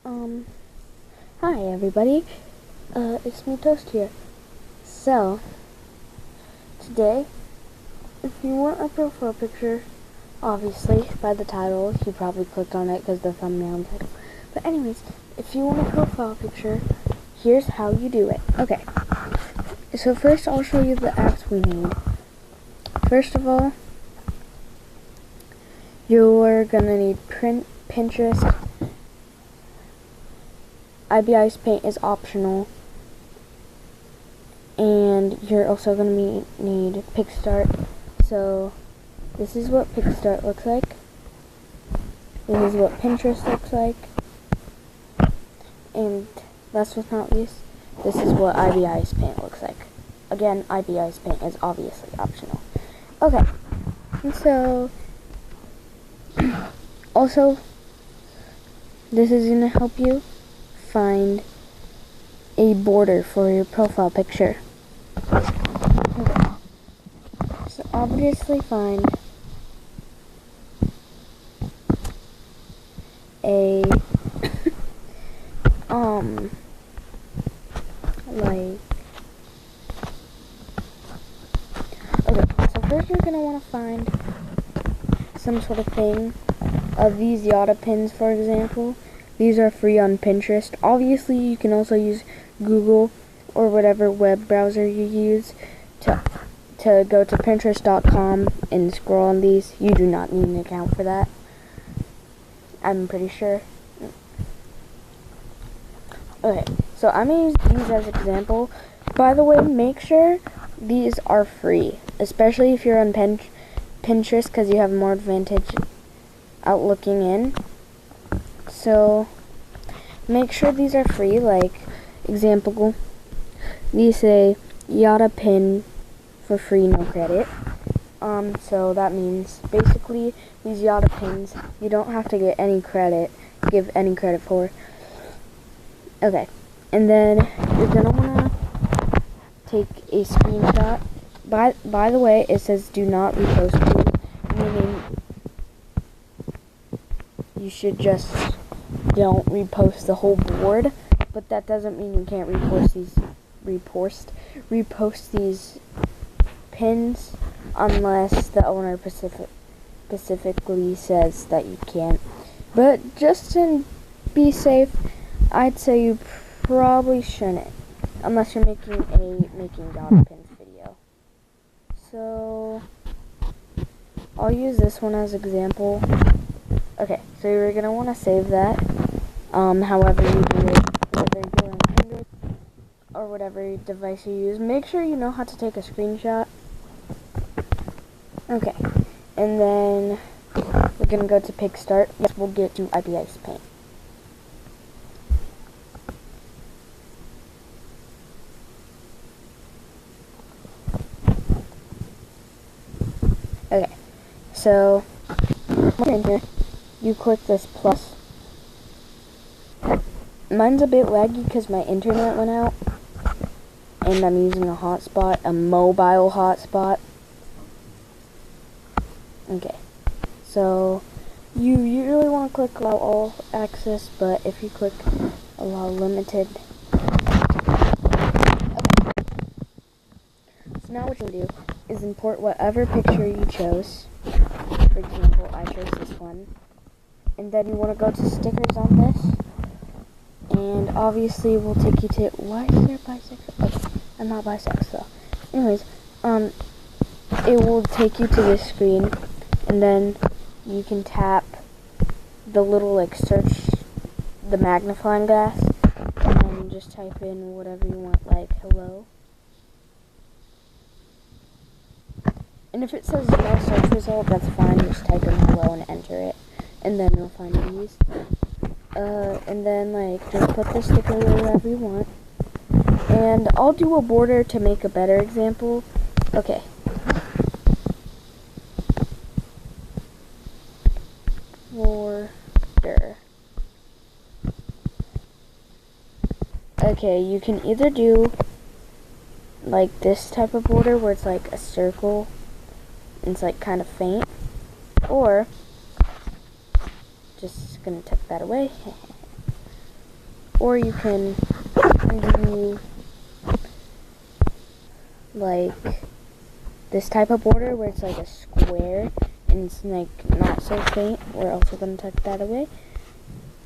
Um, Hi everybody, it's me Toast here. So, today, if you want a profile picture, obviously, by the title, you probably clicked on it because the thumbnail and title. But anyways, if you want a profile picture, here's how you do it. Okay, so first I'll show you the apps we need. First of all, you're gonna need Pinterest. IBIce Paint is optional, and you're also going to need Picsart. So this is what Picsart looks like. This is what Pinterest looks like, and last but not least, this is what IBIce Paint looks like. Again, IBIce Paint is obviously optional. Okay, and so also this is going to help you find a border for your profile picture. Okay. So obviously find a like okay, so first you're gonna want to find some sort of thing. These Yada pins, for example, these are free on Pinterest. Obviously, you can also use Google or whatever web browser you use to go to Pinterest.com and scroll on these. You do not need an account for that, I'm pretty sure. Okay, so I'm going to use these as an example. By the way, make sure these are free, especially if you're on Pinterest, because you have more advantage out looking in. So make sure these are free. Like example, these say Yada pin for free, no credit. So that means basically these Yada pins you don't have to give any credit for. Okay, and then you're gonna wanna take a screenshot. By the way, it says do not repost to, meaning you should just don't repost the whole board, but that doesn't mean you can't repost these pins unless the owner specifically says that you can't. But just to be safe, I'd say you probably shouldn't, unless you're making Yada pins video. So I'll use this one as example. Okay, so you're gonna want to save that. However you do it, whether you're on Android or whatever device you use, make sure you know how to take a screenshot. Okay, and then we're gonna go to Picsart. Next, we'll get to IBIce Paint. Okay, so in here, you click this plus. Mine's a bit laggy because my internet went out, and I'm using a hotspot, a mobile hotspot. Okay, so you usually want to click allow all access, but if you click allow limited, okay. So now what you'll do is import whatever picture you chose. For example, I chose this one, and then you want to go to stickers on this, and obviously we'll take you to, why is there bisexual? Okay, I'm not bisexual. Anyways, it will take you to this screen, and then you can tap the little search, the magnifying glass, and then just type in whatever you want, like hello. And if it says no search result, that's fine. Just type in hello and enter it, and then you'll find these. And then just put the sticker wherever you want. And I'll do a border to make a better example. Okay. Border. Okay, you can either do like this type of border where it's like a circle and it's like kind of faint, or just gonna tuck that away. or you can do like this type of border where it's like a square and it's like not so faint. We're also going to tuck that away.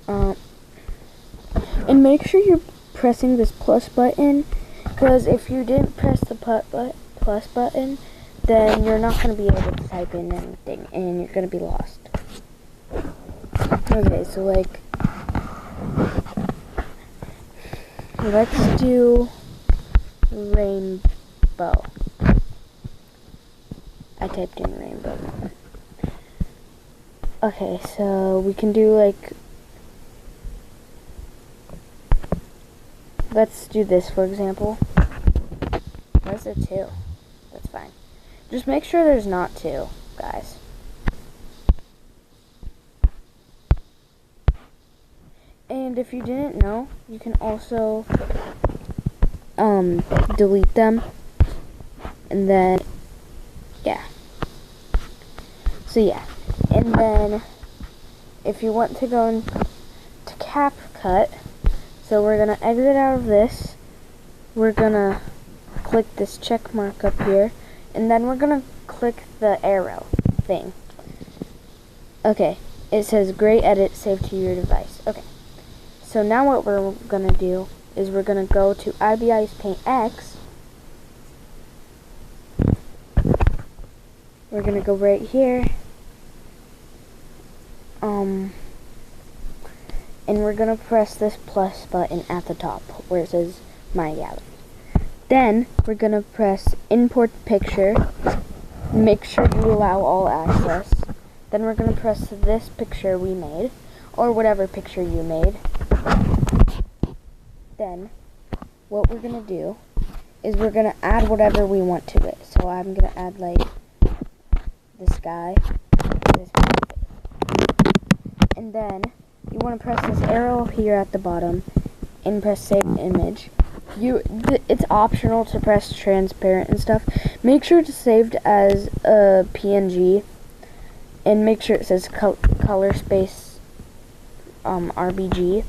And make sure you're pressing this plus button, because if you didn't press the plus button, then you're not going to be able to type in anything and you're going to be lost. Okay, so like, let's do rainbow. I typed in rainbow. Okay, so we can do like, let's do this for example. Where's there 2? That's fine. Just make sure there's not 2, guys. And if you didn't know, you can also delete them. And then, yeah. So yeah. And then, if you want to go into CapCut, so we're going to exit out of this. We're going to click this check mark up here. And then we're going to click the arrow thing. Okay. It says Great Edit saved to your device. Okay. So now what we're going to do is we're going to go to IBI's Paint X. We're going to go right here. And we're going to press this plus button at the top where it says My Gallery. Then we're going to press Import Picture. Make sure you allow all access. Then we're going to press this picture we made, or whatever picture you made. Then what we're going to do is we're going to add whatever we want to it. So I'm going to add like this guy, this guy. And then you want to press this arrow here at the bottom and press Save Image. It's optional to press transparent and stuff. Make sure it's saved as a PNG, and make sure it says color space RBG.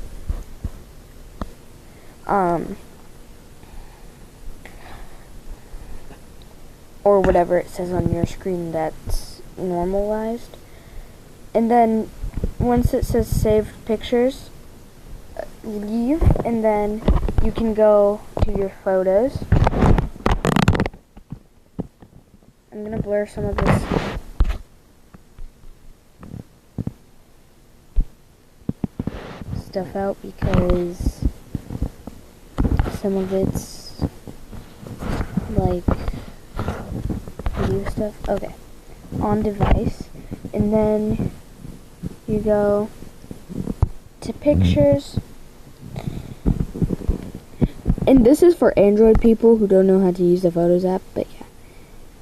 Or whatever it says on your screen that's normalized. And then once it says save pictures, leave, and then you can go to your photos. I'm gonna blur some of this stuff out because some of it's like video stuff. Okay, on device, and then you go to pictures, and this is for Android people who don't know how to use the Photos app, but yeah.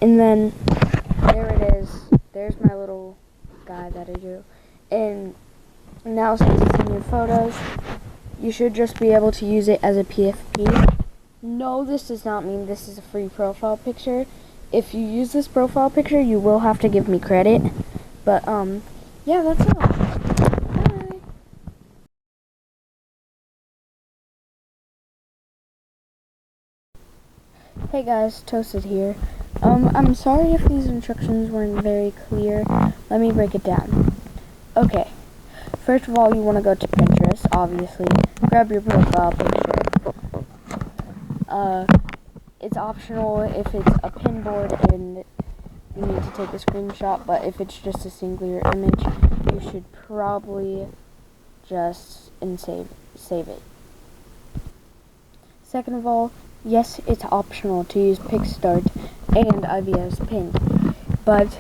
And then there it is. There's my little guy that I drew. And now since it's in your photos, you should just be able to use it as a PFP. No, this does not mean this is a free profile picture. If you use this profile picture, you will have to give me credit. But yeah, that's all. Bye. Hey guys, Toasted here. I'm sorry if these instructions weren't very clear. Let me break it down. Okay. First of all, you want to go to Pinterest, obviously. Grab your profile picture. It's optional if it's a pin board and you need to take a screenshot, but if it's just a singular image, you should probably just save it. Second of all, yes, it's optional to use PicStart and IBI's Paint, but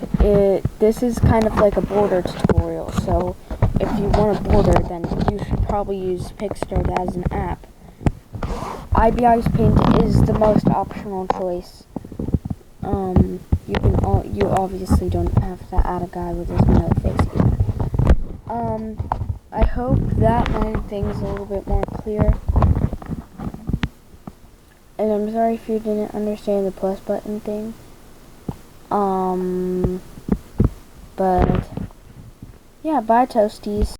this is kind of like a border tutorial, so if you want a border, then you should probably use PicStart as an app. IBI's Paint is the most optional choice. You obviously don't have to add a guy with his smiley face here. I hope that made things a little bit more clear. And I'm sorry if you didn't understand the plus button thing. But yeah, bye Toasties.